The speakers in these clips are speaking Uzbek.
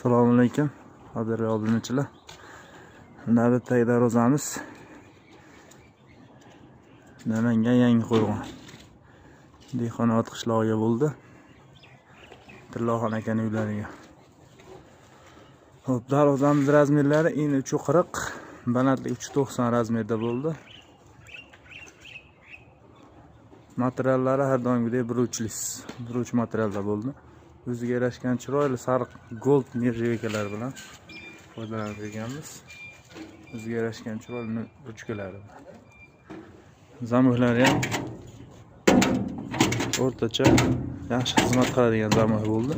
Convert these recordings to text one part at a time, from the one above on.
Assalomu alaykum, qadrli obunachilar. Navbatdagi darvozamiz Namangan Yangi Qo'rg'on Dehqonobod qishlog'iga bo'ldi. Tilloxon akaning uylariga. Xo'p, darvozamiz razmerlari eni 340, balandlik 390 razmerda bo'ldi. Materiallari har doimgidek biruch materialda bo'ldi. O'ziga yarashgan chiroyli sariq gold nержавейкалар bilan foydalanib ekanmiz. O'ziga yarashgan chiroyli ruchkalari. Zamohlari ham o'rtacha yaxshi xizmat qiladigan zamoh bo'ldi.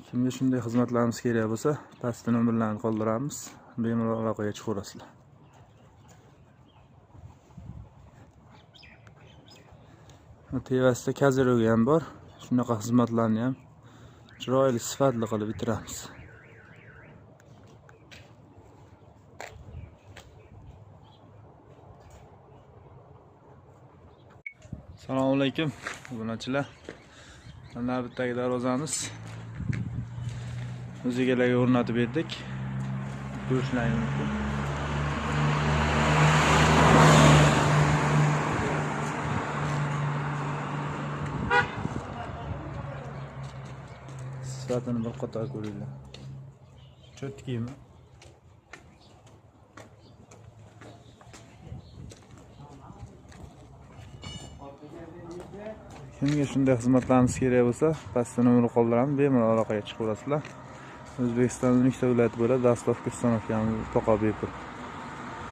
Kimga shunday xizmatlarimiz kerak bo'lsa, pastda nomerlarni qoldiramiz. Bemalol aloqaga chiqaverasizlar. Tevasida kazerogi ham bor. Shunaqa xizmatlarni ham chiroyli sifatli qilib bitiramiz. Assalomu alaykum obunachilar. Navbatdagi darvozamiz o'zigalarga o'rnatib berdik. Ko'rishlaringiz mumkin. Sifatini bir qator ko'ringlar. Cho'tkimi? Kimga shunday xizmatlarimiz kerak bo'lsa, pastda nomerni qoldiramiz, bemalol aloqaga chiqaverasizlar. O'zbekistonning 3 ta viloyati bo'ladi, dastovka uстановкamiz mutlaqo bepul.